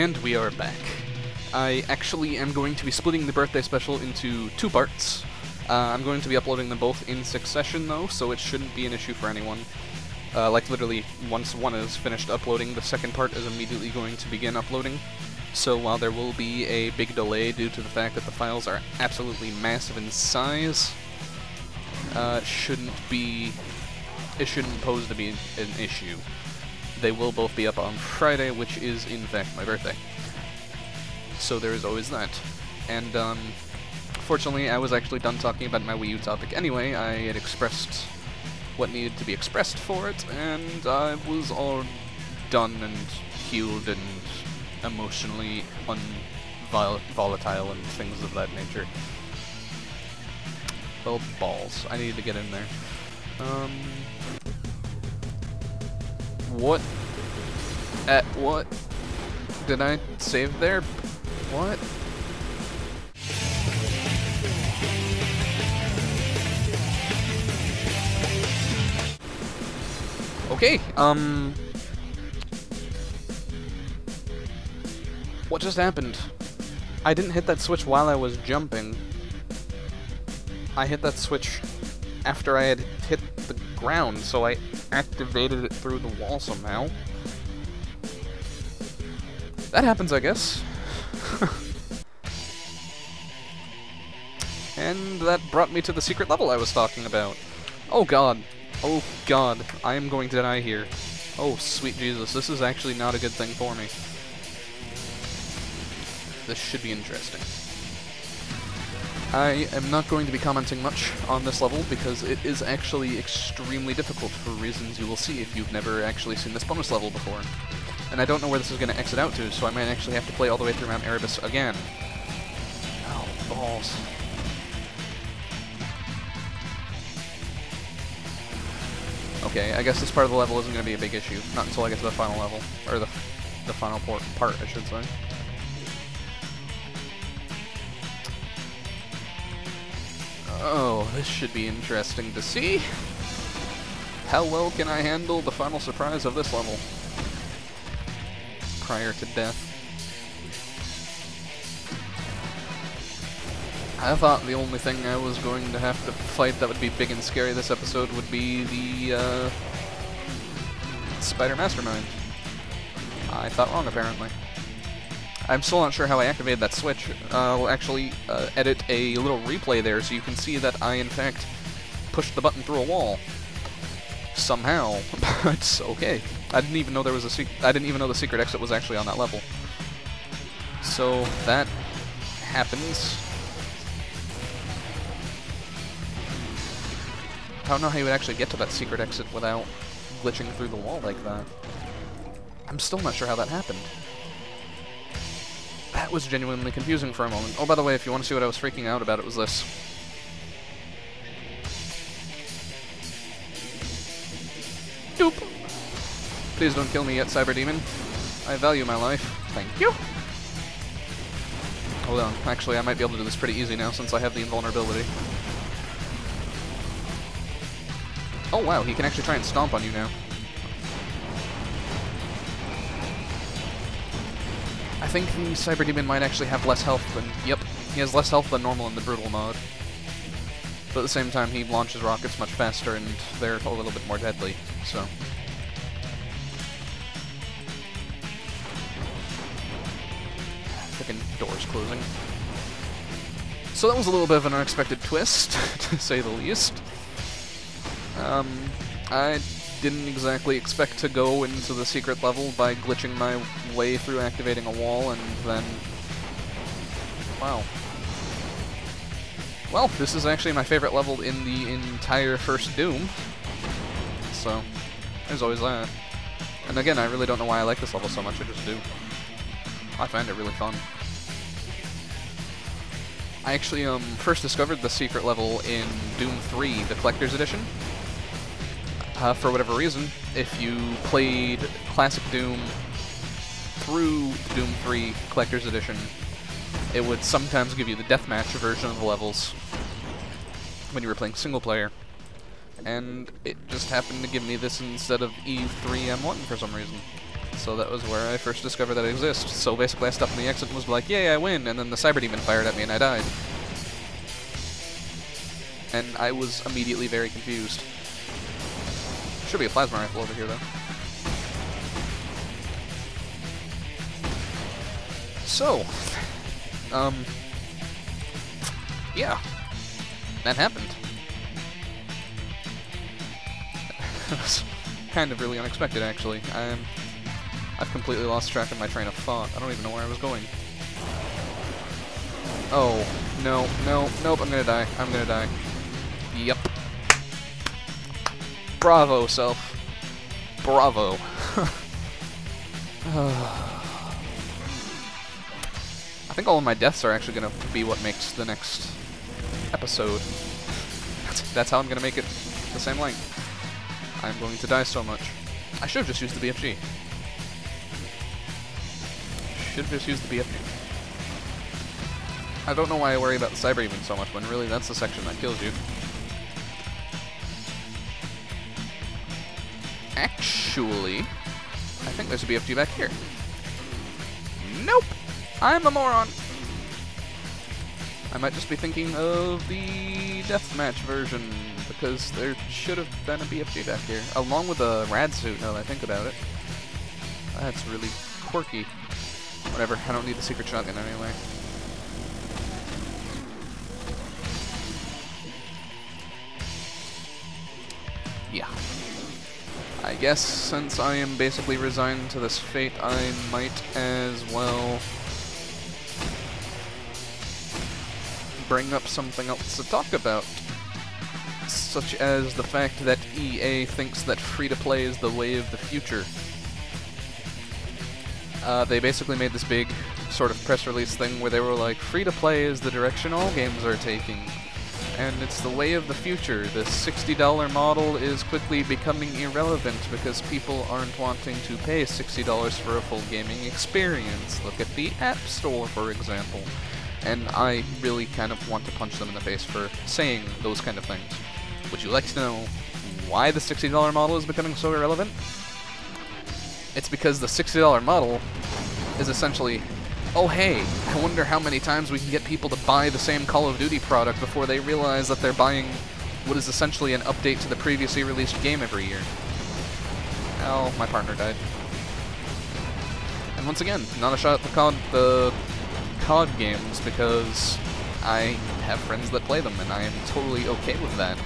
And we are back. I actually am going to be splitting the birthday special into 2 parts. I'm going to be uploading them both in succession though, so it shouldn't be an issue for anyone. Like literally, once one is finished uploading, the second part is immediately going to begin uploading. So while there will be a big delay due to the fact that the files are absolutely massive in size, it shouldn't pose to be an issue. They will both be up on Friday, which is in fact my birthday. So there is always that. And fortunately, I was actually done talking about my Wii U topic anyway. I had expressed what needed to be expressed for it, and I was all done and healed and emotionally volatile and things of that nature. Well, balls. I needed to get in there. What? What? Did I save there? What? Okay, what just happened? I didn't hit that switch while I was jumping. I hit that switch after I had hit the ground, so I activated it through the wall somehow. That happens, I guess. And that brought me to the secret level I was talking about. Oh god. Oh god. I am going to die here. Oh sweet Jesus, this is actually not a good thing for me. This should be interesting. I am not going to be commenting much on this level because it is actually extremely difficult for reasons you will see if you've never actually seen this bonus level before. And I don't know where this is going to exit out to, so I might actually have to play all the way through Mount Erebus again. Oh, balls. Okay, I guess this part of the level isn't going to be a big issue. Not until I get to the final level. Or the final part, I should say. Oh, this should be interesting to see. How well can I handle the final surprise of this level? Prior to death. I thought the only thing I was going to have to fight that would be big and scary this episode would be the, Spider Mastermind. I thought wrong, apparently. I'm still not sure how I activated that switch. I'll actually edit a little replay there so you can see that I, in fact, pushed the button through a wall. Somehow. But, okay. I didn't even know there was a I didn't even know the secret exit was actually on that level. So, that happens. I don't know how you would actually get to that secret exit without glitching through the wall like that. I'm still not sure how that happened. That was genuinely confusing for a moment. Oh, by the way, if you want to see what I was freaking out about, it was this. Doop! Please don't kill me yet, Cyberdemon. I value my life. Thank you. Hold on. Actually, I might be able to do this pretty easy now since I have the invulnerability. Oh wow, he can actually try and stomp on you now. I think the Cyberdemon might actually have less health than... Yep, he has less health than normal in the Brutal mode. But at the same time, he launches rockets much faster and they're a little bit more deadly, so... Frickin' doors closing. So that was a little bit of an unexpected twist, to say the least. I didn't exactly expect to go into the secret level by glitching my way through activating a wall, and then... Wow. Well, this is actually my favorite level in the entire first Doom. So, there's always that. And again, I really don't know why I like this level so much, I just do. I find it really fun. I actually first discovered the secret level in Doom 3, the Collector's Edition. For whatever reason, if you played Classic Doom through Doom 3 Collector's Edition, it would sometimes give you the deathmatch version of the levels when you were playing single player. And it just happened to give me this instead of E3M1 for some reason. So that was where I first discovered that it exists. So basically I stopped in the exit and was like, yay, I win, and then the Cyberdemon fired at me and I died. And I was immediately very confused. Should be a plasma rifle over here, though. So, yeah, that happened. It was kind of really unexpected, actually. I've completely lost track of my train of thought. I don't even know where I was going. Oh, no, nope, I'm gonna die. I'm gonna die. Yep. Bravo, self. Bravo. I think all of my deaths are actually going to be what makes the next episode. That's how I'm going to make it the same length. I'm going to die so much. I should have just used the BFG. Should have just used the BFG. I don't know why I worry about the Cyberdemon so much, when really that's the section that kills you. Actually, I think there's a BFG back here. Nope! I'm a moron! I might just be thinking of the deathmatch version, because there should have been a BFG back here, along with a rad suit, now that I think about it. That's really quirky. Whatever, I don't need the secret shotgun anyway. Yeah. I guess since I am basically resigned to this fate, I might as well bring up something else to talk about, such as the fact that EA thinks that free-to-play is the way of the future. They basically made this big sort of press release thing where they were like, free-to-play is the direction all games are taking. And it's the way of the future. The $60 model is quickly becoming irrelevant because people aren't wanting to pay $60 for a full gaming experience. Look at the App Store, for example. And I really kind of want to punch them in the face for saying those kind of things. Would you like to know why the $60 model is becoming so irrelevant? It's because the $60 model is essentially, oh hey, I wonder how many times we can get people to buy the same Call of Duty product before they realize that they're buying what is essentially an update to the previously released game every year. Oh, my partner died. And once again, not a shot at the COD games, because I have friends that play them, and I am totally okay with that.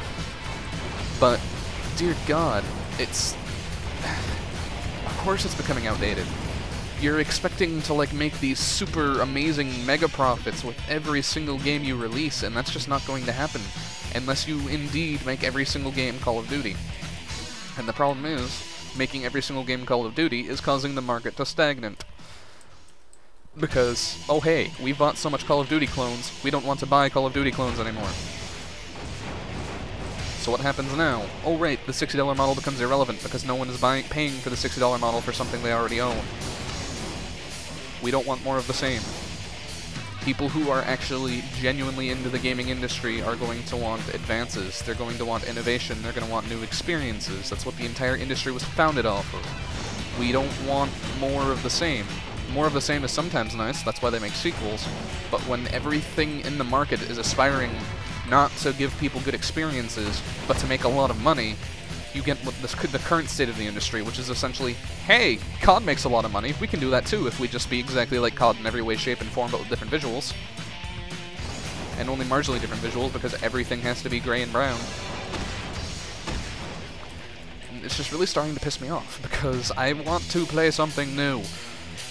But, dear God, it's... Of course it's becoming outdated. You're expecting to, like, make these super amazing mega profits with every single game you release, and that's just not going to happen unless you indeed make every single game Call of Duty. And the problem is, making every single game Call of Duty is causing the market to stagnate. Because, oh hey, we've bought so much Call of Duty clones, we don't want to buy Call of Duty clones anymore. So what happens now? Oh right, the $60 model becomes irrelevant because no one is paying for the $60 model for something they already own. We don't want more of the same. People who are actually genuinely into the gaming industry are going to want advances, they're going to want innovation, they're going to want new experiences. That's what the entire industry was founded off of. We don't want more of the same. More of the same is sometimes nice, that's why they make sequels, but when everything in the market is aspiring not to give people good experiences, but to make a lot of money, you get what the current state of the industry, which is essentially, hey, COD makes a lot of money, we can do that too if we just be exactly like COD in every way, shape, and form, but with different visuals. And only marginally different visuals, because everything has to be gray and brown. And it's just really starting to piss me off, because I want to play something new.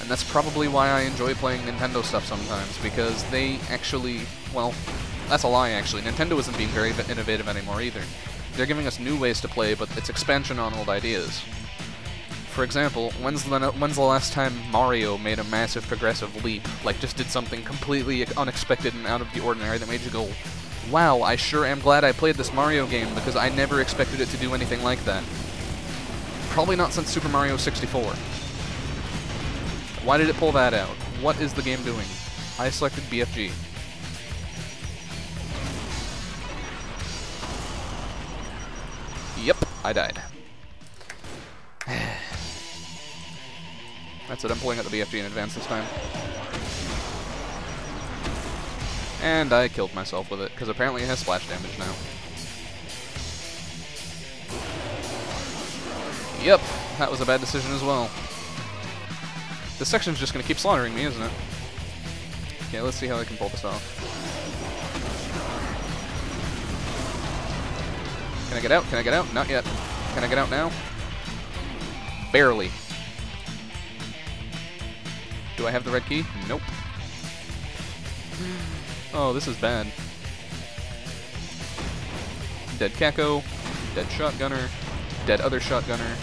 And that's probably why I enjoy playing Nintendo stuff sometimes, because they actually, well, that's a lie actually. Nintendo isn't being very innovative anymore either. They're giving us new ways to play, but it's expansion on old ideas. For example, when's the last time Mario made a massive progressive leap, like just did something completely unexpected and out of the ordinary that made you go, wow, I sure am glad I played this Mario game because I never expected it to do anything like that. Probably not since Super Mario 64. Why did it pull that out? What is the game doing? I selected BFG. Yep, I died. That's it, I'm pulling out the BFG in advance this time. And I killed myself with it, because apparently it has splash damage now. Yep, that was a bad decision as well. This section's just going to keep slaughtering me, isn't it? Okay, let's see how I can pull this off. Can I get out? Can I get out? Not yet. Can I get out now? Barely. Do I have the red key? Nope. Oh, this is bad. Dead Kako, dead shotgunner, dead other shotgunner.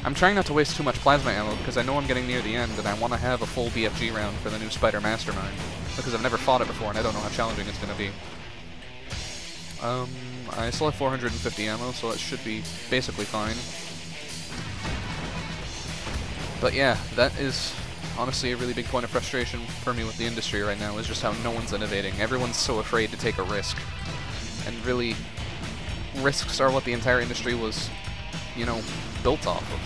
I'm trying not to waste too much plasma ammo because I know I'm getting near the end and I want to have a full BFG round for the new Spider Mastermind because I've never fought it before and I don't know how challenging it's going to be. I still have 450 ammo, so that should be basically fine. But yeah, that is honestly a really big point of frustration for me with the industry right now, is just how no one's innovating. Everyone's so afraid to take a risk. And really, risks are what the entire industry was, you know, built off of.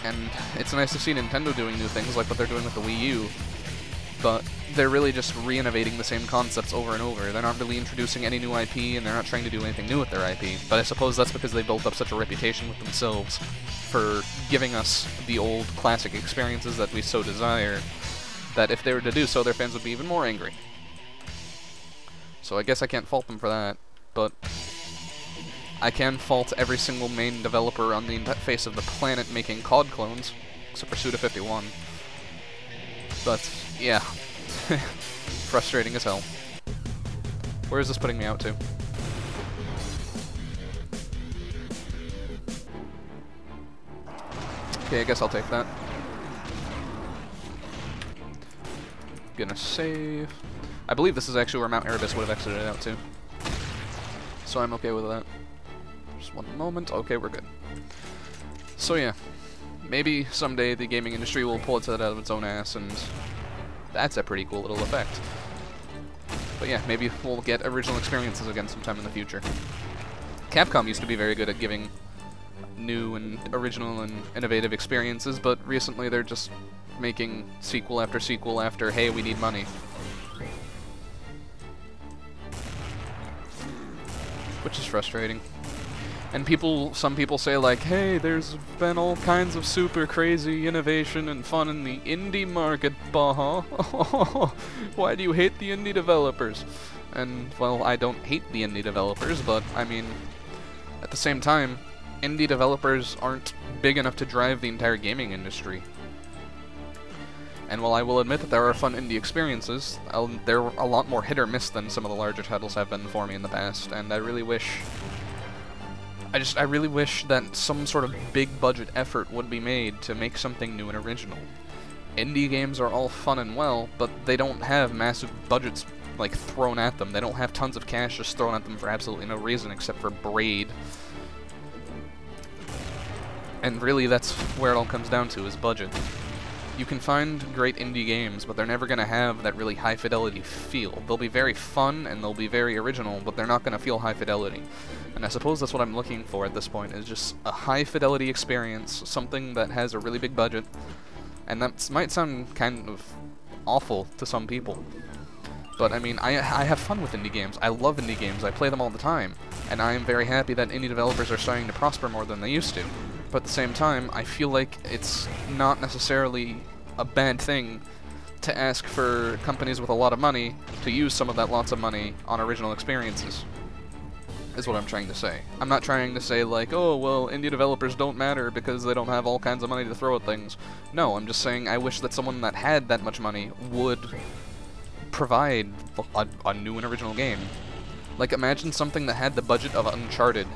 And it's nice to see Nintendo doing new things like what they're doing with the Wii U, but they're really just re-innovating the same concepts over and over. They're not really introducing any new IP, and they're not trying to do anything new with their IP. But I suppose that's because they built up such a reputation with themselves for giving us the old classic experiences that we so desire, that if they were to do so, their fans would be even more angry. So I guess I can't fault them for that, but I can fault every single main developer on the face of the planet making COD clones, except for Suda51. But, yeah. Frustrating as hell. Where is this putting me out to? Okay, I guess I'll take that. Gonna save. I believe this is actually where Mount Erebus would have exited out to. So I'm okay with that. Just one moment. Okay, we're good. So yeah, maybe someday the gaming industry will pull its head out of its own ass, and that's a pretty cool little effect. But yeah, maybe we'll get original experiences again sometime in the future. Capcom used to be very good at giving new and original and innovative experiences, but recently they're just making sequel after, hey, we need money. Which is frustrating. And some people say like, hey, there's been all kinds of super crazy innovation and fun in the indie market, baha. Why do you hate the indie developers? And, well, I don't hate the indie developers, but, I mean, at the same time, indie developers aren't big enough to drive the entire gaming industry. And while I will admit that there are fun indie experiences, they're a lot more hit or miss than some of the larger titles have been for me in the past, and I really wish that some sort of big budget effort would be made to make something new and original. Indie games are all fun and well, but they don't have massive budgets like thrown at them. They don't have tons of cash just thrown at them for absolutely no reason except for Braid. And really that's where it all comes down to, is budget. You can find great indie games, but they're never going to have that really high fidelity feel. They'll be very fun and they'll be very original, but they're not going to feel high fidelity. And I suppose that's what I'm looking for at this point, is just a high fidelity experience, something that has a really big budget. And that might sound kind of awful to some people. But I mean, I have fun with indie games. I love indie games. I play them all the time. And I am very happy that indie developers are starting to prosper more than they used to. But at the same time, I feel like it's not necessarily a bad thing to ask for companies with a lot of money to use some of that lots of money on original experiences, is what I'm trying to say. I'm not trying to say like, oh, well, indie developers don't matter because they don't have all kinds of money to throw at things. No, I'm just saying I wish that someone that had that much money would provide a new and original game. Like, imagine something that had the budget of Uncharted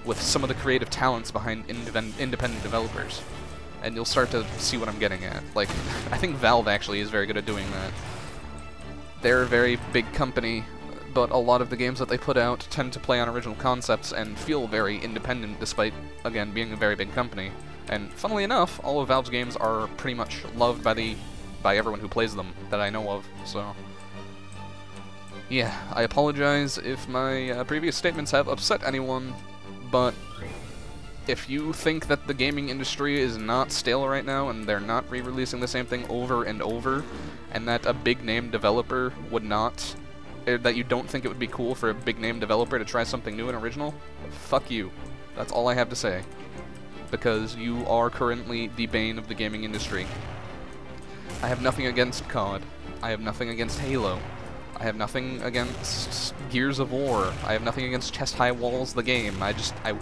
with some of the creative talents behind independent developers. And you'll start to see what I'm getting at. Like, I think Valve actually is very good at doing that. They're a very big company, but a lot of the games that they put out tend to play on original concepts and feel very independent despite, again, being a very big company. And funnily enough, all of Valve's games are pretty much loved by everyone who plays them that I know of, so yeah, I apologize if my previous statements have upset anyone, but if you think that the gaming industry is not stale right now and they're not re-releasing the same thing over and over, and that a big-name developer would not, that you don't think it would be cool for a big-name developer to try something new and original, fuck you. That's all I have to say. Because you are currently the bane of the gaming industry. I have nothing against COD. I have nothing against Halo. I have nothing against Gears of War. I have nothing against Chest High Walls the game. I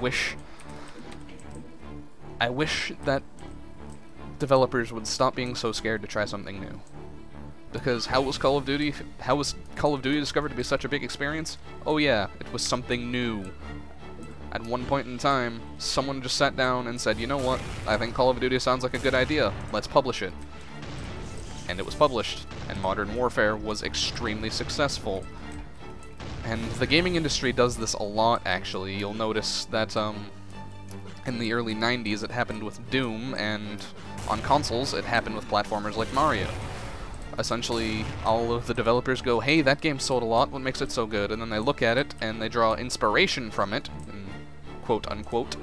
wish that developers would stop being so scared to try something new. Because how was Call of Duty discovered to be such a big experience? Oh yeah, it was something new. At one point in time, someone just sat down and said, you know what, I think Call of Duty sounds like a good idea, let's publish it. And it was published, and Modern Warfare was extremely successful. And the gaming industry does this a lot, actually. You'll notice that, in the early 90s it happened with Doom, and on consoles it happened with platformers like Mario. Essentially, all of the developers go, hey, that game sold a lot, what makes it so good? And then they look at it, and they draw inspiration from it, quote-unquote,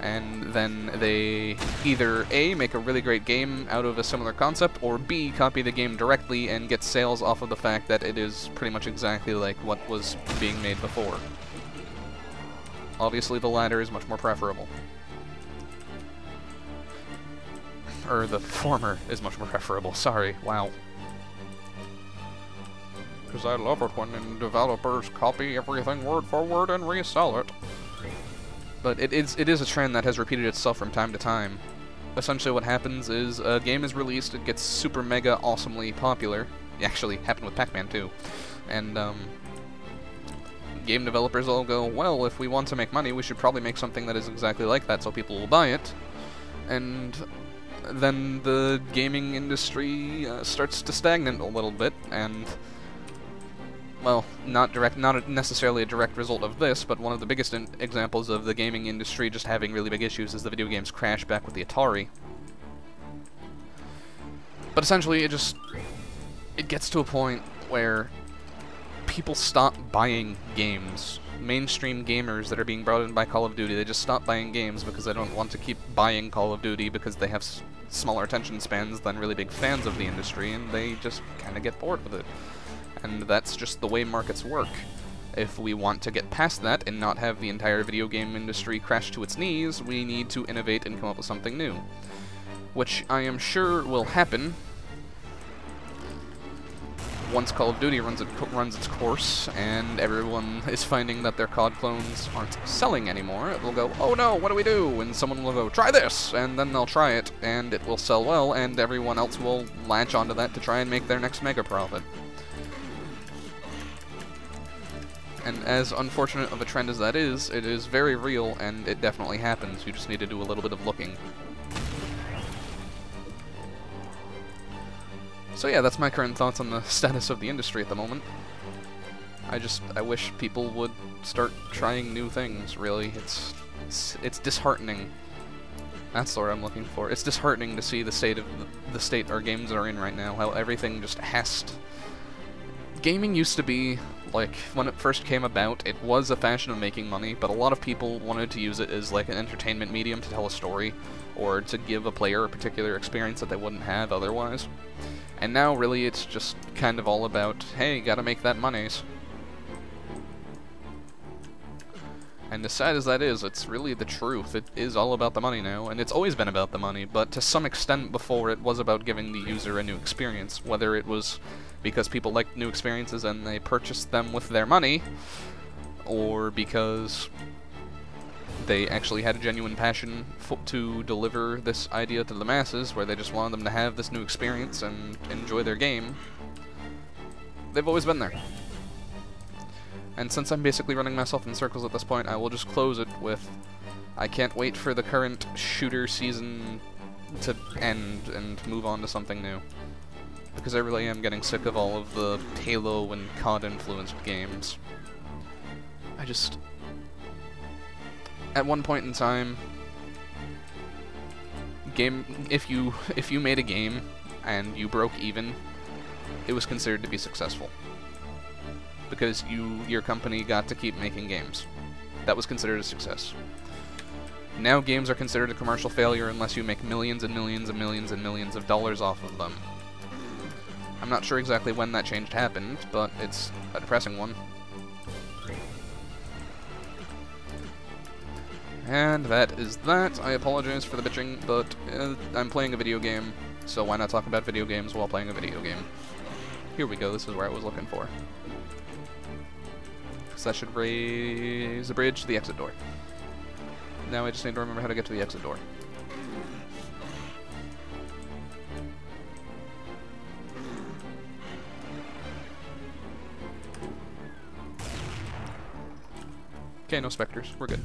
and then they either A, make a really great game out of a similar concept, or B, copy the game directly and get sales off of the fact that it is pretty much exactly like what was being made before. Obviously, the latter is much more preferable. Or the former is much more preferable, sorry, wow. Because I love it when developers copy everything word for word and resell it. But it is a trend that has repeated itself from time to time. Essentially what happens is a game is released, it gets super mega awesomely popular. It actually happened with Pac-Man too. And game developers all go, well, if we want to make money, we should probably make something that is exactly like that so people will buy it. And then the gaming industry starts to stagnate a little bit, and well, not necessarily a direct result of this, but one of the biggest examples of the gaming industry just having really big issues is the video games crash back with the Atari. But essentially, it gets to a point where people stop buying games. Mainstream gamers that are being brought in by Call of Duty, they just stop buying games because they don't want to keep buying Call of Duty because they have smaller attention spans than really big fans of the industry, and they just kind of get bored with it. And that's just the way markets work. If we want to get past that and not have the entire video game industry crash to its knees, we need to innovate and come up with something new. Which I am sure will happen once Call of Duty runs its course, and everyone is finding that their COD clones aren't selling anymore. It will go, oh no, what do we do? And someone will go, try this! And then they'll try it, and it will sell well, and everyone else will latch onto that to try and make their next mega profit. And as unfortunate of a trend as that is, it is very real, and it definitely happens. You just need to do a little bit of looking. So yeah, that's my current thoughts on the status of the industry at the moment. I wish people would start trying new things, really. It's disheartening. That's the word I'm looking for. It's disheartening to see the state our games are in right now, how everything just has to... Gaming used to be, like, when it first came about, it was a fashion of making money, but a lot of people wanted to use it as, like, an entertainment medium to tell a story, or to give a player a particular experience that they wouldn't have otherwise. And now, really, it's just kind of all about, hey, gotta make that monies. And as sad as that is, it's really the truth. It is all about the money now, and it's always been about the money, but to some extent before it was about giving the user a new experience, whether it was because people liked new experiences and they purchased them with their money, or because they actually had a genuine passion to deliver this idea to the masses, where they just wanted them to have this new experience and enjoy their game. They've always been there. And since I'm basically running myself in circles at this point, I will just close it with, I can't wait for the current shooter season to end and move on to something new. Because I really am getting sick of all of the Halo and COD influenced games. At one point in time, if you made a game and you broke even, it was considered to be successful. Because your company got to keep making games. That was considered a success. Now games are considered a commercial failure unless you make millions and millions and millions and millions of dollars off of them. I'm not sure exactly when that change happened, but it's a depressing one. And that is that. I apologize for the bitching, but I'm playing a video game, so why not talk about video games while playing a video game? Here we go, this is where I was looking for. So that should raise the bridge to the exit door. Now I just need to remember how to get to the exit door. Okay, no specters. We're good.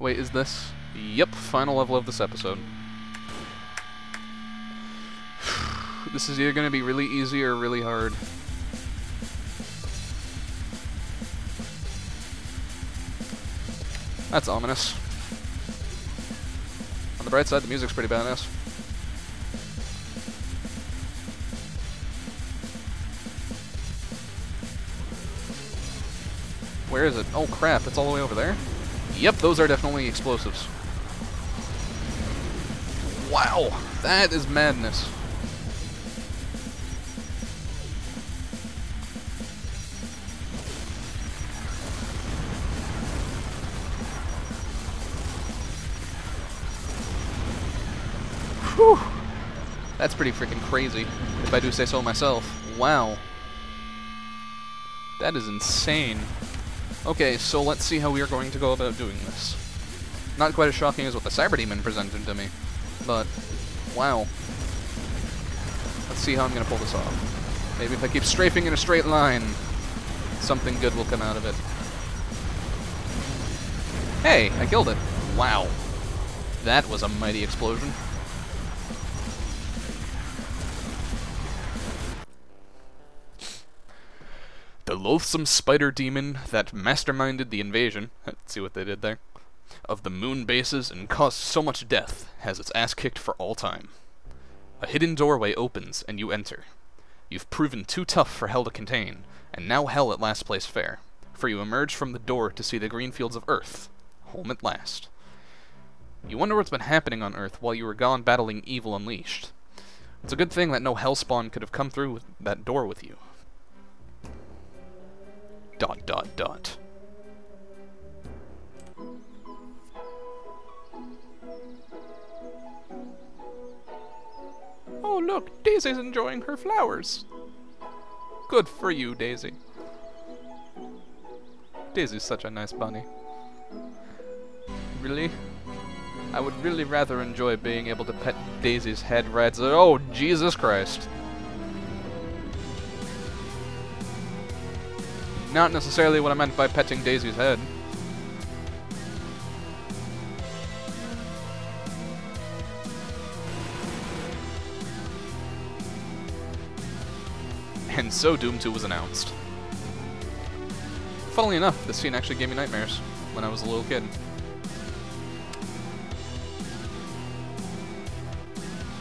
Wait, is this? Yep, final level of this episode. This is either going to be really easy or really hard. That's ominous. On the bright side, the music's pretty badass. Where is it? Oh crap, it's all the way over there? Yep, those are definitely explosives. Wow, that is madness. Whew. That's pretty freaking crazy, if I do say so myself. Wow. That is insane. Okay, so let's see how we are going to go about doing this. Not quite as shocking as what the Cyberdemon presented to me, but wow. Let's see how I'm going to pull this off. Maybe if I keep strafing in a straight line, something good will come out of it. Hey, I killed it. Wow. That was a mighty explosion. The loathsome spider demon that masterminded the invasion, let's see what they did there, of the moon bases and caused so much death has its ass kicked for all time. A hidden doorway opens and you enter. You've proven too tough for hell to contain, and now hell at last plays fair, for you emerge from the door to see the green fields of Earth, home at last. You wonder what's been happening on Earth while you were gone battling evil unleashed. It's a good thing that no hellspawn could have come through that door with you. ... Oh look, Daisy's enjoying her flowers. Good for you, Daisy. Daisy's such a nice bunny. Really? I would really rather enjoy being able to pet Daisy's head right so— oh, Jesus Christ. Not necessarily what I meant by petting Daisy's head. And so Doom 2 was announced. Funnily enough, this scene actually gave me nightmares when I was a little kid.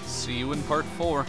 See you in part 4.